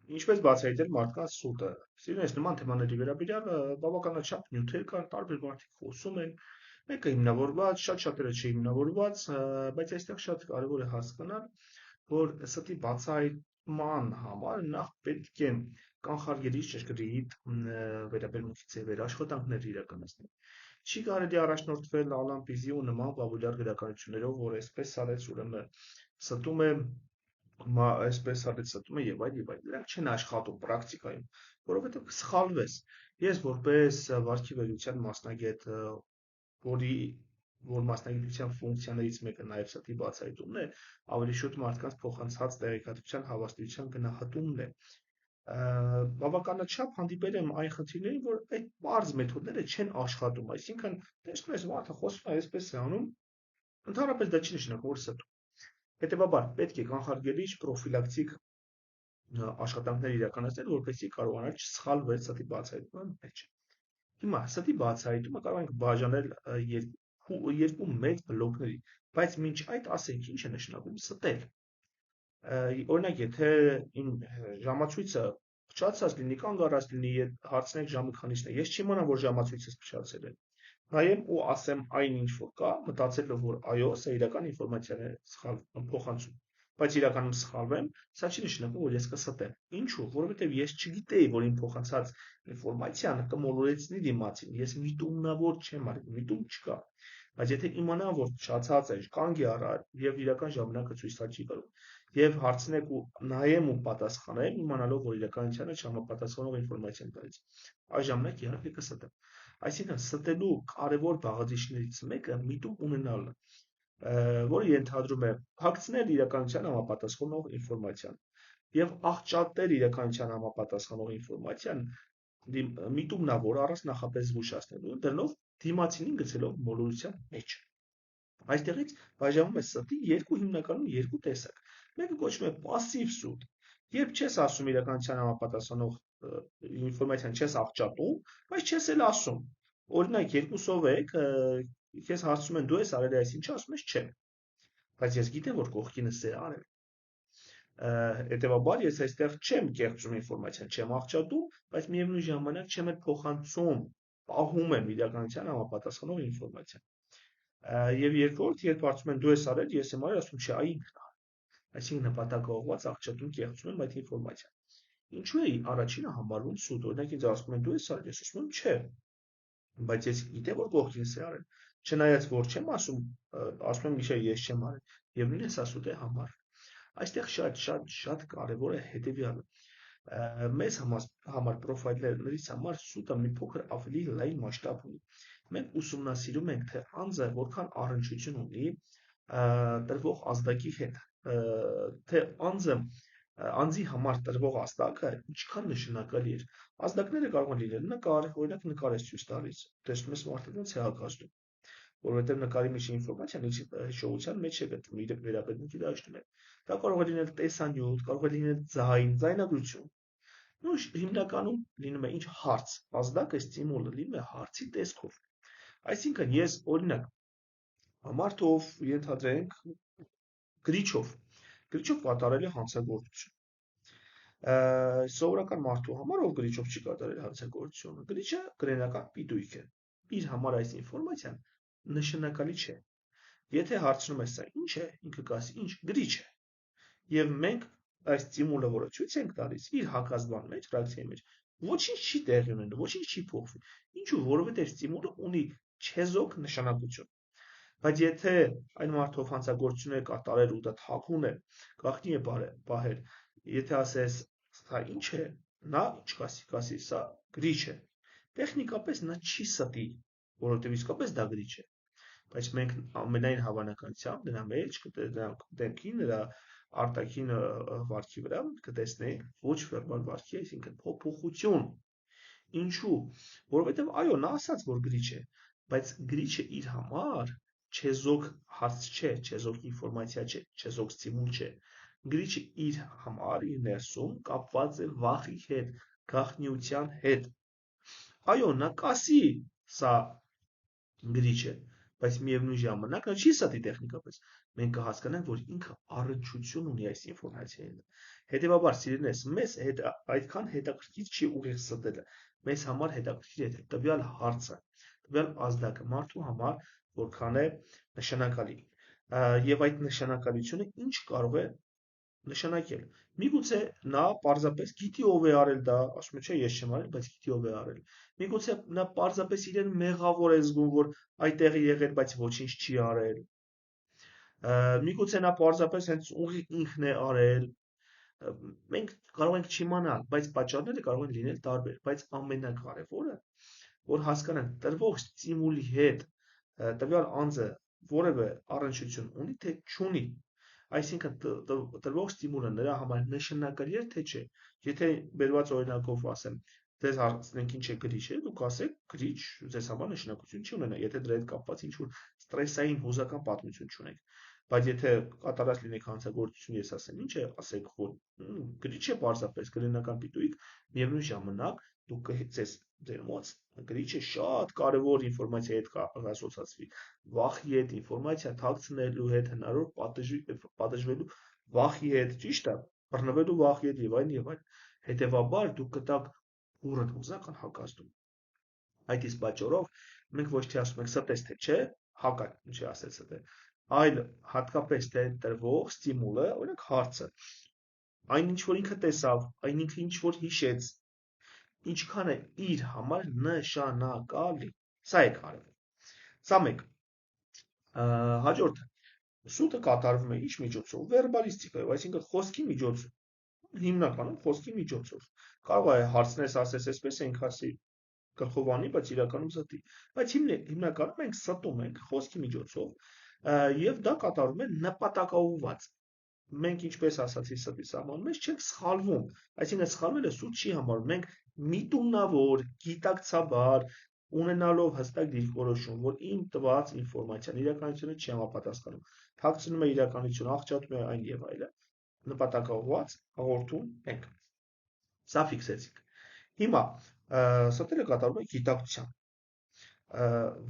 Ինչպես բացահայտել մարդկանց սուտը։ Սիրուն ես նման թեմաների վերաբերյալ բավականաչափ նյութեր կան, տարբեր մարդիկ խոսում են, մեկը հիմնավորված, շատ-շատերը չհիմնավորված, բայց այստեղ շատ կարևոր է հասկանալ, որ ստի բացահայտման համար նախ պետք է կանխարգելիչ ճշգրիտ վերաբերմունքի ձևեր, աշխատանքներ իրականացնել։ Չի կարելի առաջնորդվել Ալան Պիզի ու նման բավուլյար գրականություններով, որ այսպես արեց, ուրեմն ստում է այսպես արեց ստում է եւ այլ եւ այլ։ Դրանք չեն աշխատում պրակտիկայում, որովհետեւ կսխալվես։ Ես որպես վարքի վերության մասնագետ, որ մասնագիտության ֆունկցիաներից մեկը նաեւ ստի բացահայտումն է, ավելի շուտ մարդկանց փոխանցած տեղեկատվության հավաստիության գնահատումն է։ Բավականաչափ հանդիպել եմ այն խնդիրներին, որ այդ բարձ մեթոդները չեն աշխատում, այսինքն տեսնում ես մարդը խոսում է այսպես է անում, ընդհանրապես դա չի նշանակում, որ ստում։ Հետևաբար պետք է կանխարգելիչ պրոֆիլակտիկ աշխատանքներ իրականացնել, որպեսզի կարողանալ չսխալվել ստի բացահայտման մեջ։ Հիմա ստի բացահայտումը կարող ենք բաժանել երկու մեծ բլոկների, բայց մինչ այդ ասենք ինչ է նշանակում ստել։ Օրինակ, եթե իմ ժամացույցը փչացած լինի, կանգ առած լինի, հարցնեք ժամը քանիսն է, ես չիմանամ, որ ժամացույցս փչացել է։ Նայեմ ու ասեմ այն ինչ որ կա, մտածելով որ այո, սա իրական ինֆորմացիան է փոխանցում, բայց իրականում սխալվեմ, սա չի նշանակում, որ ես կստեմ։ Ինչու՞, որովհետև ես չգիտեի, որ իմ փոխանցած ինֆորմացիան կմոլորեցնի դիմացին, ես միտումնավոր չեմ արել, միտում չկա։ Բայց եթե իմանամ, որ փչացած է, կանգ է առած եւ իրական ժամանակը ցույց տալ չի կարող, եւ հարցնեք ու նայեմ ու պատասխանեմ, իմանալով, որ իրականությանը չհամապատասխանող ինֆորմացիան տալիս, այս ժամանակ իհարկե կստեմ։ Այսինքն ստելու կարևոր բաղադրիչներից մեկը միտում ունենալն է, որը ենթադրում է փակցնել իրականության համապատասխանող ինֆորմացիան եւ աղճատել իրականության համապատասխանող ինֆորմացիան միտումնավոր առանց նախապես զգուշացնելու, դրանով դիմացինին գցելով մոլորության մեջ։ Այստեղից բաժանվում է ստի հիմնականում երկու տեսակ։ Մեկը կոչվում է пассив սուտ, երբ չես ասում իրականության համապատասխանող ինֆորմացիան չես աղճատում, բայց չես էլ ասում։ Օրինակ, երկուսով եք, քեզ հարցում են դու ես արել այս ինչը, ասում ես չէ։ Բայց ես գիտեմ, որ կողքինս է արել։ Հետևաբար ես այստեղ չեմ կեղծում ինֆորմացիան, չեմ աղճատում, բայց միևնույն ժամանակ չեմ էլ փոխանցում, պահում եմ իրականության համապատասխանող ինֆորմացիան։ Եվ երկրորդ, երբ հարցում են դու ես արել, ես եմ արել, ասում չէ, այ ինքն է։ Այսինքն նպատակաուղղված աղճատում կեղծում եմ այդ ինֆորմացիան։ Ինչու է առաջինը համարվում սուտ, օրինակ ինձ ասում են դու ես արել, ես ասում եմ չէ։ Բայց ես գիտեմ, որ կողքինս է արել։ Չնայած որ չեմ ասում եմ մի չէ, ես չեմ արել, եւ նույնիսկ սա սուտ է համարվում։ Այստեղ շատ կարևոր է հետևյալը։ Մեզ համար պրոֆայլերներից համար սուտը մի փոքր ավելի լայն մասշտաբ ունի։ Մենք ուսումնասիրում ենք, թե անձը որքան առնչություն ունի տրվող ազդակի հետ, թե անձի համար տրվող ազդակը ինչքան նշանակալի է։ Ազդակները կարող են լինել նկար, օրինակ նկար ես ցույց տալիս, տեսնում ես մարդը ոնց է հակազդում, որովհետև նկարի մեջ ինֆորմացիան հիշողության մեջ է գտնվում, իր վերաբերմունքի դաշտում է։ Դա կարող է լինել տեսանյութ, կարող է լինել ձայն, ձայնագրություն։ Նույն հիմնականում լինում է ինչ հարց, ազդակը ստիմուլը լինում է հարցի տեսքով։ Այսինքն ես օրինակ մարդով ենթադրենք գրիչով կատարել է հանցագործություն։ Սովորական մարդու համար, ով գրիչով չի կատարել հանցագործությունը, գրիչը կրոնական պիտույք է։ Իր համար այս ինֆորմացիան նշանակալի չէ։ Եթե հարցնում ես սա ինչ է, ինքը կասի ինչ, գրիչ է։ Եվ մենք այս ստիմուլը, որը ցույց ենք տալիս, իր հակազդման մեջ, ռեակցիայի մեջ, ոչինչ չի տեղի ունենում, ոչինչ չի փոխվի։ Ինչու՞, որովհետև ստիմուլը ունի չեզոք նշանակություն։ Բայց եթե այն մարդով հանցագործություն է կատարել ու դա թաքուն է, գաղտնի է պահել, եթե ասես սա ինչ է, նա ինչ կասի, սա գրիչ է։ Տեխնիկապես նա չի ստի, որովհետև իսկապես դա գրիչ է։ Բայց մենք ամենայն հավանականությամբ նրա մեջ կտեսնենք նրա արտաքին վարքի վրա կտեսնենք ոչ վերբալ վարքի, այսինքն փոփոխություն։ Ինչու՞, որովհետև այո, նա ասաց, որ գրիչ է, բայց գրիչը իր համար չեզոք հարց չէ, չեզոք ինֆորմացիա չէ, չեզոք ստիմուլ չէ։ Գրիչը իր համար իր ներսում կապված է վախի հետ, գաղտնիության հետ։ Այո, նա կասի սա գրիչ է, բայց միևնույն ժամանակ նա չի ստի տեխնիկապես։ Մենք կհասկանանք, որ ինքը առնչություն ունի այս ինֆորմացիայի հետ։ Հետևաբար, սիրելիներս, մեզ այդքան հետաքրքիր չի ուղիղ ստելը։ Մեզ համար հետաքրքիր է տվյալ հարցը, տվյալ ազդակը մարդու համար որքան է նշանակալի։ Եվ այդ նշանակալիությունը ինչ կարող է նշանակել։ Միգուցե նա պարզապես գիտի ով է արել դա, ասում է, չէ, ես չեմ արել, բայց գիտի ով է արել։ Միգուցե նա պարզապես իրեն մեղավոր է զգում, որ այդտեղ է եղել, բայց ոչինչ չի արել։ Միգուցե նա պարզապես հենց ուղիղ ինքն է արել։ Մենք կարող ենք չիմանալ, բայց պատճառները կարող են լինել տարբեր, բայց ամենակարևորը, որ հասկանանք տրվող ստիմուլի հետ տվյալ անձը որևէ առնչություն ունի, թե չունի։ Այսինքն տրվող ստիմուլը նրա համար նշանակալի է, թե չէ։ Եթե բերված օրինակով ասեմ, ձեզ հարցնենք ինչ է գրիչ, դուք ասեք, գրիչ ձեզ համար նշանակություն չի ունենա, եթե դրա հետ կապված ինչ-որ ստրեսային հուզական պատմություն չունեք։ Բայց եթե կատարած լինեք հանցագործություն, ես ասեմ, ինչ է, ասեք, որ գրիչ է պարզապես կրոնական պիտույիկ, միևնույն ժամանակ դուք ձեր մոտ գրիչը շատ կարևոր ինֆորմացիայի հետ ասոցացվի, վախի հետ, ինֆորմացիա թաքցնելու հետ, հնարավոր պատժվելու վախի հետ, ճիշտ է, բռնվելու վախի հետ եւ այլն։ Հետևաբար դուք կտաք բուռն հուզական հակազդում։ Այդ իսկ պատճառով մենք ոչ թե ասում ենք ստես թե չէ, հակա ինչի ասել ստե, այլ հատկապես թե տրվող ստիմուլը, օրինակ հարցը, այն ինչ որ ինքը տեսավ, այն ինքը ինչ որ հիշեց, ինչքան է իր համար նշանակալի։ Սա է կարևոր։ Սա մեկ։ Հաջորդը սուտը կատարվում է ինչ միջոցով, վերբալիստիկայով, այսինքն խոսքի միջոցով, հիմնականում խոսքի միջոցով։ Կարող է հարցնես ասես, այսպես ենք ասի, գլխով անի, բայց իրականում ստի։ Բայց հիմնականում մենք ստում ենք խոսքի միջոցով եւ դա կատարվում է նպատակաուղղված։ Մենք ինչպես ասացի ստի սահմանում մեջ չենք սխալվում, այսինքն սխալվելը սուտ չի համարվում։ Մենք միտումնավոր, գիտակցաբար ունենալով հստակ դիրքորոշում, որ իմ տված ինֆորմացիան իրականությունը չի համապատասխանում, թաքցնում է իրականություն, աղճատում է այն եւ այլն, նպատակաուղղված հաղորդում ենք։ Սա ֆիքսեցինք։ Հիմա ստելը կատարվում է գիտակցությամբ։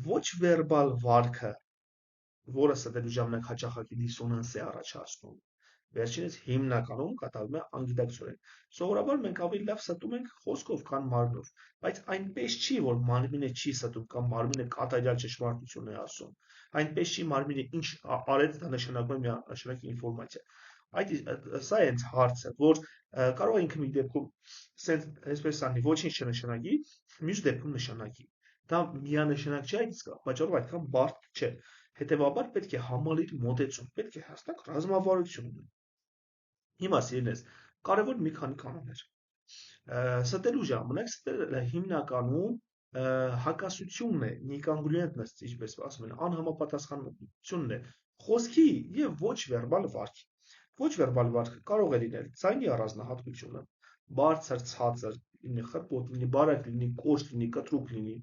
Ոչ վերբալ վարքը, որը ստելու ժամանակ հաճախակի դիսոնանս է առաջացնում, վերջինս հիմնականում կատարվում է անգիտակցորեն։ Սովորաբար մենք ավելի լավ ստում ենք խոսքով, քան մարմնով, բայց այնպես չի, որ մարմինը չի ստում կամ մարմինը կատարյալ ճշմարտություն է ասում։ Այնպես չի, մարմինը ինչ արեց, դա նշանակում է միանշանակ ինֆորմացիա։ Սա է հենց հարցը, որ կարող է ինքը մի դեպքում այսպես անի, ոչինչ չնշանակի, մյուս դեպքում նշանակի։ Դա միանշանակ չէ, այդ պատճառով այդքան բարդ չէ։ Հետևաբար պետք է համալիր մոտեցում, պետք է հաստատ ռազմավարություն ունենալ։ Հիմա սիրելիներս, կարևոր մի քանի կանոններ։ Ստելու ժամանակ ստելը հիմնականում հակասությունն է, նիկանգուլենտնess, ինչպես ասում են, անհամապատասխանությունն է խոսքի եւ ոչ վերբալ վարքի։ Ոչ վերբալ վարքը կարող է լինել ձայնի առանձնահատկությունը, բարձր, ցածր, լինի խրպոտ, լինի բարակ, լինի կոշտ, լինի կտրուկ լինի։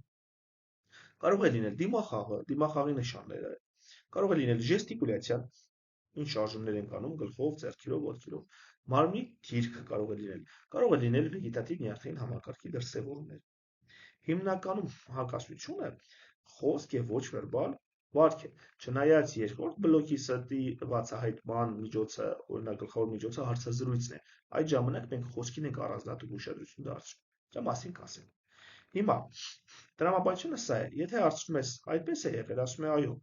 Կարող է լինել դիմախաղը, դիմախաղի նշանները, կարող է լինել ժեստիկուլյացիան, ինչ շարժումներ են կանում գլխով, ձեռքերով, ոտքերով, մարմնի դիրքը կարող է լինել վեգետատիվ նյարդային համակարգի դրսևորումներ։ Հիմնականում հակասությունը խոսք եւ ոչ վերբալ վարք է։ Չնայած երկրորդ բլոկի ստի բացահայտման միջոցը, օրինակ գլխավոր միջոցը հարցազրույցն է, այդ ժամանակ մենք խոսքին ենք առանձնատու ուշադրություն դարձնում։ Դա մասին կասենք։ Հիմա տրամաբանությունը սա է, եթե հարցնում ես այդպես է եղել, ասում է այո,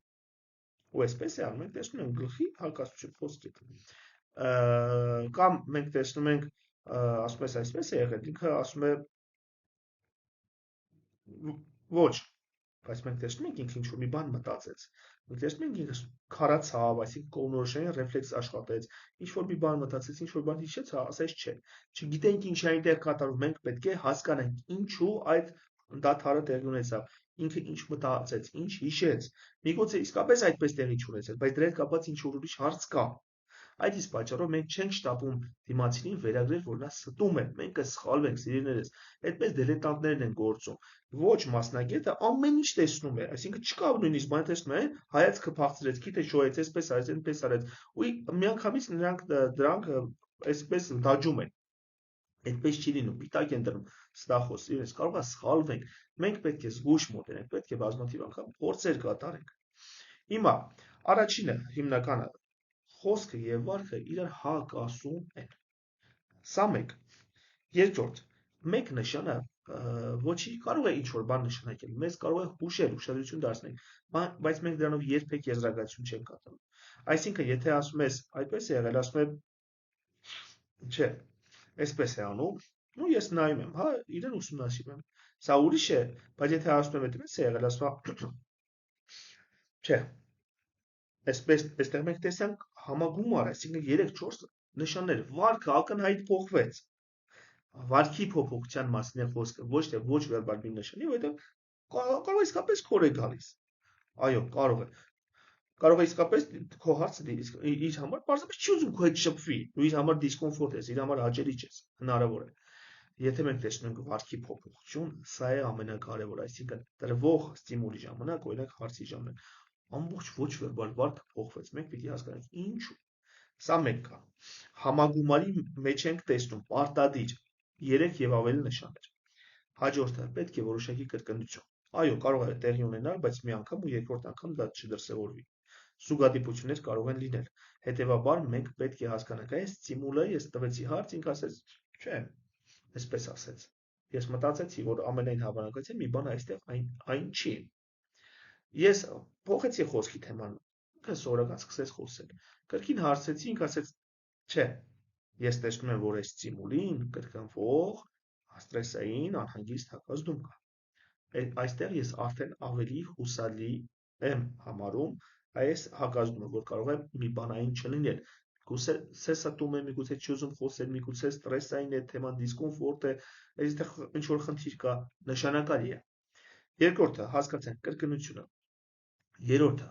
ու այսպես է անում, մենք տեսնում ենք գլխի հակասություն խոսքի։ Կամ մենք տեսնում ենք, ասում ես այսպես է եղել, ինքը ասում է ոչ, բայց մենք տեսնում ենք ինքը ինչ-որ մի բան մտածեց։ Մենք տեսնում ենք ինքը քարացավ, այսինքն կողմնորոշային ռեֆլեքս աշխատեց, ինչ-որ մի բան մտածեց, ինչ-որ բան հիշեց, ասես չէ։ Չգիտենք ինչ է այնտեղ կատարվում, մենք պետք է հասկանանք ինչու այդ դադարը տեղի ունեցավ, ինքը ինչ մտածեց, ինչ հիշեց։ Միգուցե իսկապես այդպես տեղի չունեցել, բայց դրա հետ կապված ինչ-որ ուրիշ հարց կա։ Այդ իսկ պատճառով մենք չենք շտապում դիմացինին վերագրել, որ նա ստում է, մենք կսխալվենք, սիրելիներս, այդպես դիլետանտներն են գործում։ Ոչ մասնագետը ամեն ինչ տեսնում է, այսինքն չկա նույնիսկ բան տեսնում է, հայացքը փախցրեց, քիթը շոյեց, այսպես արեց, այնպես արեց, ու միանգամից դրանք այսպես դաջում են։ Այդպես չի լինում, պիտակ են դնում ստախոս, իրենց կարող է սխալվենք, մենք պետք է զգույշ մոտենենք, պետք է բազմաթիվ անգամ փորձեր կատարենք։ Հիմա առաջինը հիմնականը խոսքը եւ վարքը իրար հակասում են։ Սա մեկ։ Երկրորդ, մեկ նշանը ոչի կարող է ինչ-որ բան նշանակել, մեզ կարող է հուշել, ուշադրություն դարձնել, բայց մենք դրանով երբեք եզրակացություն չենք կատարում։ Այսինքն, եթե ասում ես այդպես է եղել, ասում եմ, չէ, այսպես է անում, ու ես նայում եմ, հա, իրեն ուսումնասիրում եմ։ Սա ուրիշ է, բայց եթե ասում եմ այդպես է եղել, ասում եմ, չէ, այսպես, այստեղ մենք տեսանք համագումար, այսինքն 3-4 նշաններ, վարքը ակնհայտ փոխվեց։ Վարքի փոփոխության մասին է խոսքը, ոչ թե ոչ վերբալ մի նշանի, որովհետև կարող է իսկապես քոր է գալիս։ Այո, կարող է։ Կարող է իսկապես քո հարցը իր համար պարզապես չի ուզում քո հետ շփվի, ու իր համար դիսկոմֆորտ ես, իր համար հաճելի չես, հնարավոր է։ Եթե մենք տեսնում ենք վարքի փոփոխություն, սա է ամենակարևորը, այսինքն տրվող ստիմուլի ժամանակ, օրինակ հարցի ժամանակ, ամբողջ ոչ վերբալ վարքը փոխվեց, մենք պիտի հասկանանք ինչու։ Սա մեկ կա։ Համագումարի մեջ ենք տեսնում պարտադիր 3 եւ ավելի նշաններ։ Հաջորդը պետք է որոշակի կրկնություն։ Այո, կարող է տեղի ունենալ, բայց մի անգամ ու երկրորդ անգամ դա չդրսևորվի։ Զուգադիպություններ կարող են լինել։ Հետևաբար մենք պետք է հասկանանք, այս ստիմուլը ես տվեցի հարց, ինքը ասեց, չէ, այսպես ասեց։ Ես մտածեցի, որ ամենայն հավանականությամբ մի բան այստեղ այն չի։ Ես փոխեցի խոսքի թեման, ինքը սովորական սկսեց խոսել։ Կրկին հարցրեցի, ինքը ասեց, չէ, ես տեսնում եմ, որ այս ստիմուլին կրկնվող ստրեսային անհանգիստ հակազդում կա։ Այստեղ ես արդեն ավելի հուսալի եմ համարում այս հակազդումը, որ կարող է մի բանային չլինել։ Միգուցե սեսատում է, միգուցե չի ուզում խոսել, միգուցե ստրեսային է թեման, դիսկոմֆորտ է, այստեղ ինչ որ խնդիր կա, նշանակալի է։ Երկրորդը հասկացանք կրկնությունը։ Երրորդը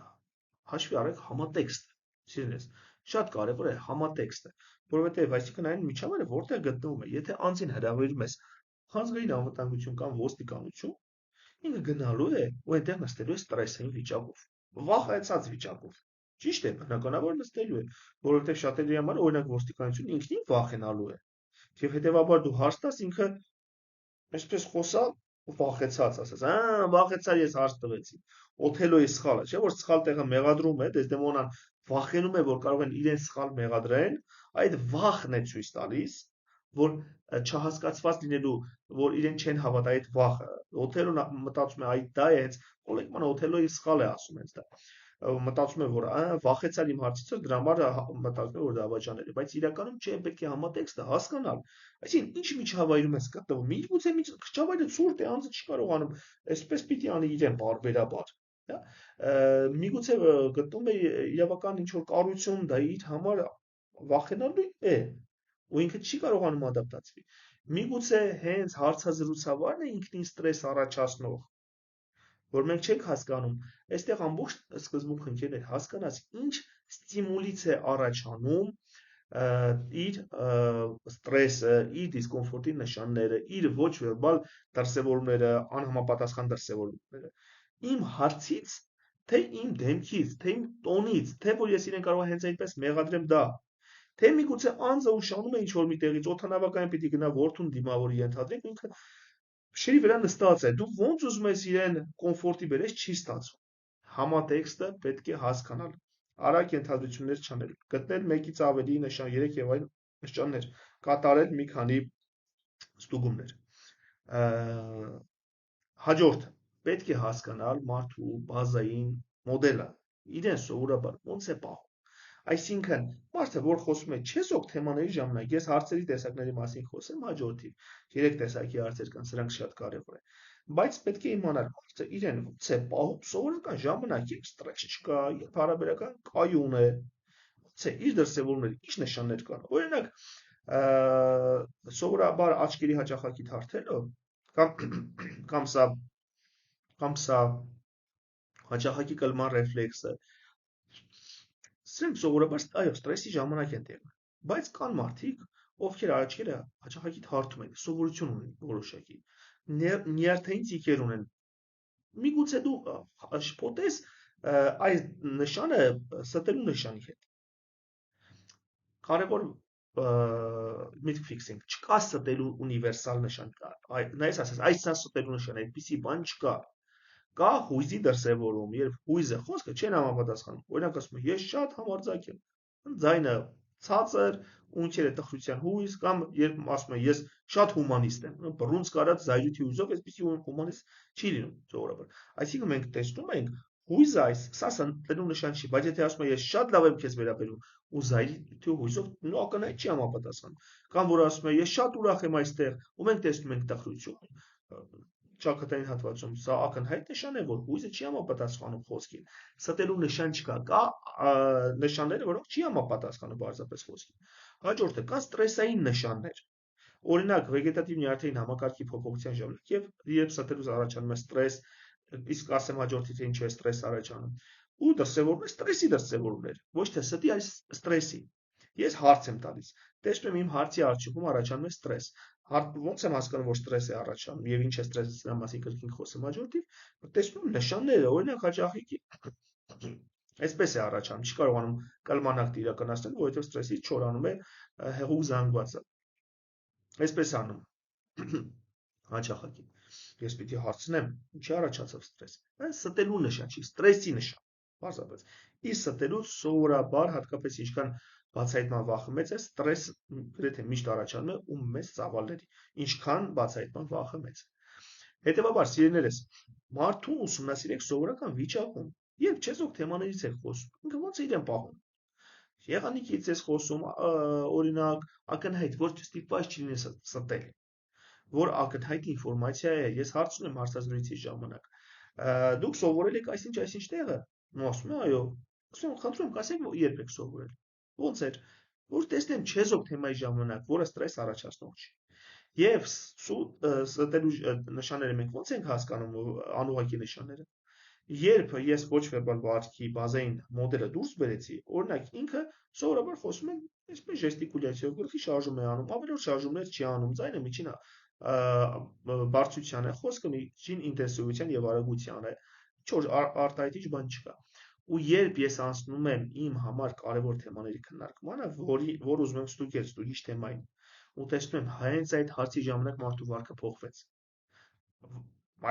հաշվի առեք համատեքստը։ Սիրելիս, շատ կարևոր է համատեքստը, որովհետև այսինքն այն միջավայրը որտեղ գտնվում է, եթե անձին հրավիրում ես հանձնային անվտանգություն կամ ոստիկանություն, ինքը գնալու է ու այնտեղ նստելու է ստրեսային վիճակով, վախեցած վիճակով։ Ճիշտ է, բնականաբար նստելու է, որովհետև շատերի համար օրինակ ոստիկանությունը ինքնին վախենալու է։ Եվ հետևաբար դու հարց տաս, ինքը այսպես խոսա վախեցած ասես, վախեցա ես հարց տվեցի։ Օթելոյի սխալը, չէ՞ որ սխալ տեղը մեղադրում է, Դեսդեմոնան վախենում է, որ կարող են իրեն սխալ մեղադրեն, այդ վախն է ցույց տալիս, որ չհասկացված լինելու, որ իրեն չեն հավատա այդ վախը։ Օթելոն մտածում է, այդ դա է, հենց Օլեգմանը Օթելոյի սխալ է ասում հենց դա։ Մտածում է, որ վախեցար իմ հարցից, դրա համար մտածում է, որ դա ավաճաներ է, բայց իրականում չէ, պետք է համատեքստը հասկանալ։ Այսինքն, ինչ միջավայրում ես գտնվում, միգուցե միջավայրը ցուրտ է, անձը չի կարողանում, այսպես պիտի անի իրեն բարբերաբար։ Դա միգուցե գտնում է իրավական ինչ որ կառույցում, դա իր համար վախենալու է, ու ինքը չի կարողանում ադապտացվի։ Միգուցե հենց հարցազրույցավարն է ինքնին ստրես առաջացնող, որ մենք չենք հասկանում, այստեղ ամբողջ սկզբունքը ընկերներ հասկանաս, ինչ ստիմուլից է առաջանում իր ստրեսը, իր դիսկոմֆորտի նշանները, իր ոչ վերբալ դրսևորումները, անհամապատասխան դրսևորումները։ Իմ հարցից, թե իմ դեմքից, թե իմ տոնից, թե որ ես իրեն կարող եմ հենց այնպես մեղադրեմ դա, թե միգուցե անձը ուշանում է ինչ-որ միտեղից, օդանավակայան պիտի գնա որդուն դիմավորի ենթադրենք, ինքը շերի վրա նստած է, դու ոնց ուզում ես իրեն կոմֆորտի բերես, չի ստացվում։ Համատեքստը պետք է հասկանալ, արագ ենթադրություններ չանել, գտնել մեկից ավելի նշան, 3 եւ այլ նշաններ, կատարել մի քանի ստուգումներ։ Հաջորդը պետք է հասկանալ մարդու բազային մոդելը, իրեն սովորաբար ոնց է պահում։ Այսինքն, մարդը, որ խոսում է չեսօք թեմաների ժամանակ, ես հարցերի տեսակների մասին խոսեմ հաջորդի, 3 տեսակի հարցեր կան, սրանք շատ կարևոր են, բայց պետք է իմանալ մարդը իրեն ոնց է պահում սովորական ժամանակ, երբ ստրես չկա, երբ հարաբերական կայուն է, ոնց է իր դրսևորումները, ինչ նշաններ կան։ Օրինակ, սովորաբար աչքերի հաճախակի թարթելը կամ սա հաճախակի կլման ռեֆլեքսը, սրանք սովորաբար այո, ստրեսի ժամանակ են տեղի, բայց կան մարդիկ, ովքեր աչքերը հաճախակի թարթում են, սովորություն ունեն որոշակի, նյարդային ծիքեր ունեն։ Միգուցե դու շփոթես այս նշանը ստելու նշանի հետ։ Կարևոր միտք ֆիքսենք, չկա ստելու ունիվերսալ նշան, նայես ասես, այս սա ստելու նշան, այդպիսի բան չկա։ Կա հույզի դրսևորում, երբ հույզը խոսքը չեն համապատասխանում։ Օրինակ ասում եմ, ես շատ համարձակ եմ, ձայնը ցածր, ու ինչ է տխրության հույս, կամ երբ ասում եմ ես շատ հումանիստ եմ, բռունց կարած զայրույթի հույզով, այսպեսի հումանիստ չի լինում սովորաբար։ Այսինքն մենք տեսնում ենք հույզը այս, սա սնտելու նշան չի, բայց եթե ասում եմ ես շատ լավ եմ քեզ վերաբերում ու զայրույթի հույզով նո ակնհայտ չի համապատասխանում, կամ որ ասում է ես շատ ուրախ եմ այստեղ, ու մենք տեսնում ենք տխրություն, ճակատային հատվածում, սա ակնհայտ նշան է, որ հույզը չի համապատասխանում խոսքին։ Ստելու նշան չկա, կա նշանները, որոնք չի համապատասխանում բարձրապես խոսքին։ Հաջորդը կան ստրեսային նշաններ։ Օրինակ, վեգետատիվ նյարդային համակարգի փոփոխության ժամանակ եւ երբ ստելուց առաջանում է ստրես, իսկ ասեմ հաջորդի թե ինչու է ստրես առաջանում։ Ու դրսևորվում է ստրեսի դրսևորումներ, ոչ թե ստի, այլ ստրեսի։ Ես հարց եմ տալիս։ Տեսնում եմ իմ հարցի արդյունքում առաջանում է ստրես։ Ոնց եմ հասկանում, որ ստրես է առաջանում եւ ինչ է ստրեսը, սրա մասին կրկին խոսեմ հաջորդիվ, տեսնում եմ նշանները, օրինակ հաճախիկի այսպես է առաջանում, չի կարողանում կլմանակտ իրականացնել, որովհետեւ ստրեսից չորանում է հեղուկ զանգվածը։ Այսպես անում հաճախակի։ Ես պիտի հարցնեմ, ինչի առաջացավ ստրես։ Այս ստելու նշան չի, ստրեսի նշան։ Պարզապես։ Իսկ ստելուց սովորաբար հատկապես ինչքան բացահայտման վախը մեծ է, ստրես գրեթե միշտ առաջանում է ու մեծ ծավալների, ինչքան բացահայտման վախը մեծ է։ Հետևաբար, սիրելիներս, մարդուն ուսումնասիրեք սովորական վիճակում, երբ չեզոք թեմաներից եք խոսում, ինքը ոնց է իրեն պահում։ Եղանիկից ես խոսում, օրինակ, ակնհայտ, որ ստիպված չլինի ստել, որ ակնհայտ ինֆորմացիա է, ես հարցնում եմ հարցազրույցի ժամանակ։ Դուք սովորել եք այսինչ տեղը։ Ու ասում եմ, այո։ Ասում եմ, խնդրում եմ, ասեք, երբ եք սովորել։ Ոնց էր, որ տեսնեմ չեզոք թեմայի ժամանակ, որը ստրես առաջացնող չի։ Եվ ստելու նշանները մենք ոնց ենք հասկանում անուղղակի նշանները։ Երբ ես ոչ վերբալ վարքի բազային մոդելը դուրս բերեցի, օրինակ ինքը սովորաբար խոսում է այսպես ժեստիկուլյացիայով, գլխի շարժում է անում, ավելորդ շարժումներ չի անում, ձայնը միջին բարձրության է, խոսքը միջին ինտենսիվության եւ արագության է, ինչ արտահայտիչ բան չկա։ Ու երբ ես անցնում եմ իմ համար կարևոր թեմաների քննարկմանը, որ ուզում եմ ստուգել, ստուգիչ թեմային, ու տեսնում եմ հենց այդ հարցի ժամանակ մարդու վարքը փոխվեց։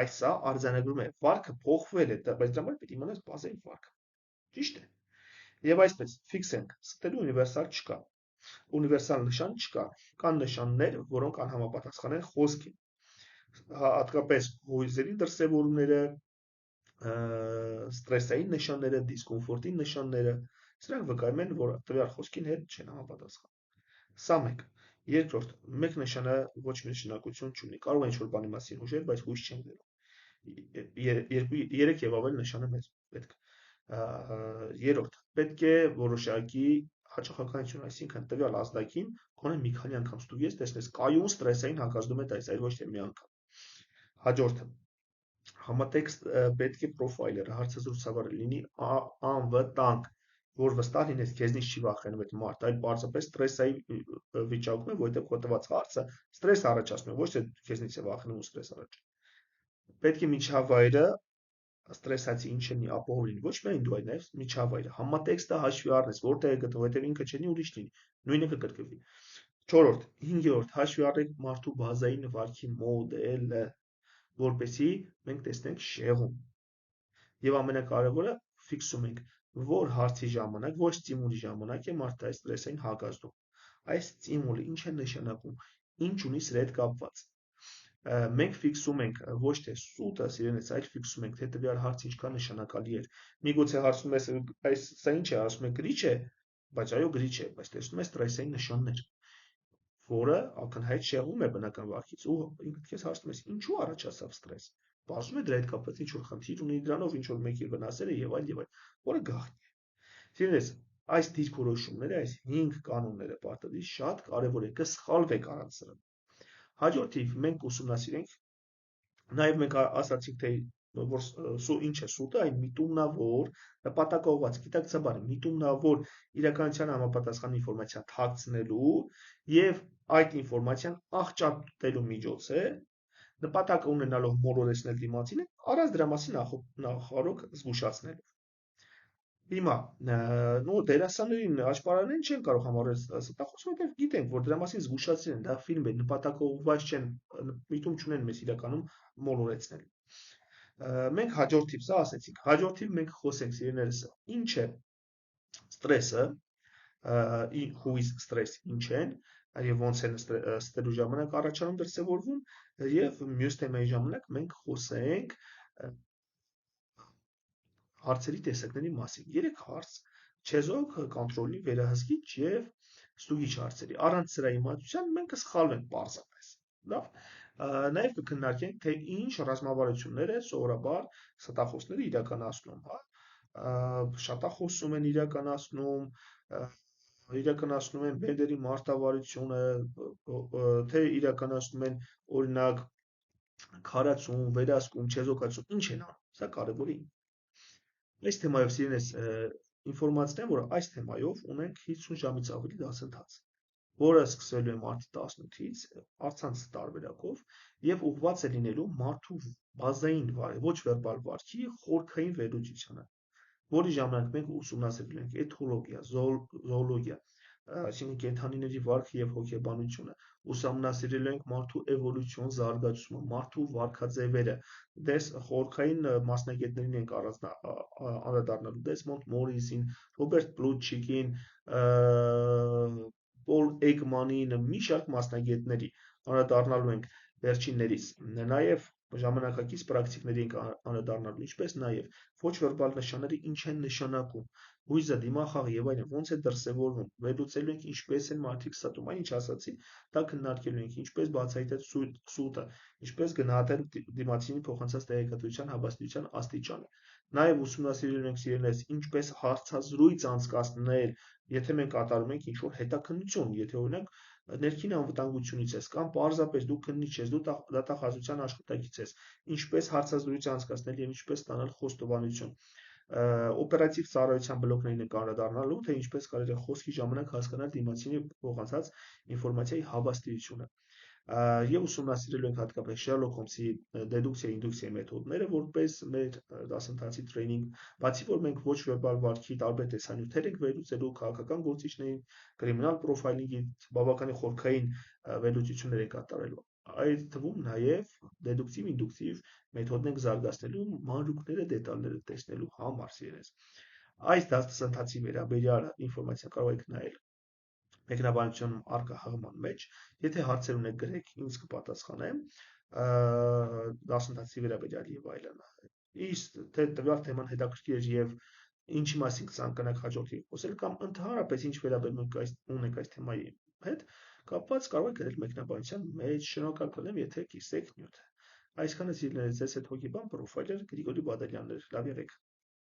Այս սա արձանագրում է վարքը փոխվել է, բայց դրա համար պետք է իմանաս բազային վարքը։ Ճիշտ է։ Եվ այսպես ֆիքսենք, ստելու ունիվերսալ չկա։ Ունիվերսալ նշան չկա։ Կան նշաններ, որոնք անհամապատասխան են խոսքին։ Հատկապես հույզերի դրսևորումները, ստրեսային նշանները, դիսկոմֆորտի նշանները, սրանք վկայում են, որ տվյալ խոսքին հետ չեն համապատասխանում։ Սա մեկ։ Երկրորդ, մեկ նշանը ոչ մի նշանակություն չունի։ Կարող է ինչ-որ բանի մասին հուշել, բայց հույս չեն դնում։ Երեք եւ ավել նշանը մեծ պետք։ Երրորդ, պետք է որոշակի հաճախականություն, այսինքն տվյալ ազդակին գոնե մի քանի անգամ ստուգես, տեսնես կայուն ստրեսային հակազդում է տալիս, այլ ոչ թե մի անգամ։ Հաջորդը, համատեքստ պետք է պրոֆայլերը հարցազրույցավարը լինի անվտանգ, որ վստահ լինես քեզնից չի վախենում այդ մարդը, այլ պարզապես ստրեսային վիճակում է, որովհետև քո տված հարցը ստրես առաջացնում է, ոչ թե քեզնից է վախենում ու ստրես առաջանում։ Պետք է միջավայրը ստրեսացի ինչ լինի, ապահով լինի, ոչ միայն դու, այլ նաև միջավայրը։ Համատեքստը հաշվի առնես, որտեղ է գտնվում, որտեղ ինքը չլինի, ուրիշ լինի, նույնը կկրկնվի։ 4-րդ, 5-րդ, հաշվի առնեք մարդու բազային վարքի մոդելը, որպեսզի մենք տեսնենք շեղում։ Եվ ամենակարևորը ֆիքսում ենք, որ հարցի ժամանակ, ոչ ստիմուլի ժամանակ է մարդը այս ստրեսային հակազդում։ Այս ստիմուլը ինչ է նշանակում, ինչ ունի սրա հետ կապված։ Մենք ֆիքսում ենք ոչ թե սուտը, սիրելիներս, այլ ֆիքսում ենք, թե տվյալ հարցը ինչքան նշանակալի է։ Միգուցե հարցում ես, այս սա ինչ է, ասում է գրիչ է, բայց այո գրիչ է, բայց տեսնում ես ստրեսային նշաններ, որը ակնհայտ շեղում է բնական վարքից ու ինքդ քեզ հարցնում ես, ինչու առաջացավ ստրես։ Բացում է դրա հետ կապված ինչ-որ խնդիր ունի դրանով, ինչ-որ մեկի վնասել է եւ այլ, որը գաղտնի է։ Սիրելիներս, այս դիրքորոշումները, այս 5 կանոնները պարտադիր շատ կարևոր է, կսխալվեք առանց սրա։ Հաջորդիվ մենք ուսումնասիրենք, նաև մենք ասացինք, թե որ ինչ է սուտը, այն միտումնավոր, նպատակաուղղված, գիտակցաբար միտումնավոր իրականության համապատասխան ինֆորմացիա թաքցնելու եւ այդ ինֆորմացիան աղճատելու միջոց է, նպատակը ունենալով մոլորեցնել դիմացինը, առանց դրա մասին նախարարող զգուշացնելով։ Հիմա, դերասաններին, աշխարհներին չեն կարող համարել ստախոս, որովհետև գիտենք, որ դրա մասին զգուշացրել են, դա ֆիլմ է, նպատակաուղղված չեն, միտում չունեն մեզ իրականում մոլորեցնել։ Մենք հաջորդիվ սա ասեցինք, հաջորդիվ մենք խոսենք սիրելիներս, ինչ է ստրեսը, who is stress ինչ են, եւ ոնց են ստելու ժամանակ առաջանում դրսևորվում, եւ մյուս թեմայի ժամանակ մենք խոսենք հարցերի տեսակների մասին։ 3 հարց՝ չեզոք, կոնտրոլի, վերահսկիչ եւ ստուգիչ հարցերի։ Առանց սրա իմացության մենք կսխալվենք պարզապես։ Լավ։ Նաև կքննարկենք, թե ինչ ռազմավարություններ է սովորաբար ստախոսները իրականացնում, հա։ Շատախոսում են իրականացնում են բենդերի մարտավարությունը, թե իրականացնում են օրինակ քարացում, վերահսկում, չեզոքացում, ինչ են անում։ Սա կարևոր է։ Այս թեմայով սիրելիս ինֆորմացիան, որ այս թեմայով ունենք 50 ժամից ավելի դասընթաց, որը սկսվելու է մարտի 18-ից առցանց տարբերակով եւ ուղղված է լինելու մարդու բազային ոչ վերբալ վարքի խորքային վերլուծությանը, որի ժամանակ մենք ուսումնասիրելու ենք էթոլոգիա, զոոլոգիա, այսինքն կենդանիների վարքը եւ հոգեբանությունը, ուսումնասիրելու ենք մարդու էվոլյուցիոն զարգացումը, մարդու վարքաձևերը, դες խորքային մասնագետներին ենք անդրադառնալու, Դեսմոնդ Մորիսին, Ռոբերտ Պլուտչիկին, Պոլ Էկմանին, մի շարք մասնագետների անդրադառնալու ենք վերջիններից, նաև ժամանակակից պրակտիկների ենք անդրադառնալու, ինչպես նաև ոչ վերբալ նշանները ինչ են նշանակում, հույզը, դիմախաղը եւ այլն ոնց է դրսեւորվում, վերլուծելու ենք ինչպես են մարդիկ ստում, այն ինչ ասացի, դա քննարկելու ենք, ինչպես բացահայտել սուտը, ինչպես գնահատել դիմացինի փոխանցած տեղեկատվության հավաստիության աստիճանը, նաև ուսումնասիրելու ենք սիրելիներս ինչպես հարցազրույց անցկացնել, եթե մենք կատարում ենք ինչ-որ հետաքննություն, եթե օրինակ ներքին անվտանգությունից ես կամ պարզապես դու քննիչ ես, դու դատախազության աշխատակից ես, ինչպես հարցազրույց անցկացնել եւ ինչպես ստանալ խոստովանություն, օպերատիվ ծառայության բլոկներին ենք անդրադառնալու, թե ինչպես կարելի է խոսքի ժամանակ հասկանալ դիմացինի փոխանցած ինֆորմացիայի հավաստիությունը, եւ ուսումնասիրելու ենք հատկապես Շերլոկ Հոլմսի դեդուկցիա-ինդուկցիա մեթոդները որպես մեր դասընթացի տրեյնինգ, բացի որ մենք ոչ վերբալ վարքի տարբեր տեսանյութեր ենք վերլուծելու, քաղաքական գործիչներին, կրիմինալ պրոֆայլինգի բավականին խորքային վերլուծություններ ենք կատարելու, այդ թվում նաև դեդուկտիվ-ինդուկտիվ մեթոդն ենք զարգացնելու մանրուքները, դետալները տեսնելու համար, սիրելիներս։ Այս դասընթացի վերաբերյալ ինֆորմացիա կարող եք նայել մեկնաբանությունում առկա հղման մեջ, եթե հարցեր ունեք գրեք, ինձ կպատասխանեմ, դասընթացի վերաբերյալ եւ այլն։ Իսկ թե տվյալ թեման հետաքրքիր է եւ ինչի մասին կցանկանաք հաջորդին խոսել կամ ընդհանրապես ինչ վերաբերմունք ունեք այս թեմայի հետ, կապված կարող եք գրել մեկնաբանության մեջ, շնորհակալ կլինեմ, եթե կիսեք նյութը։ Այսքանը սիրելիներս, ձեզ հետ հոգեբան պրոֆայլեր Գրիգորի Բադալյանն էր, լավ եղեք։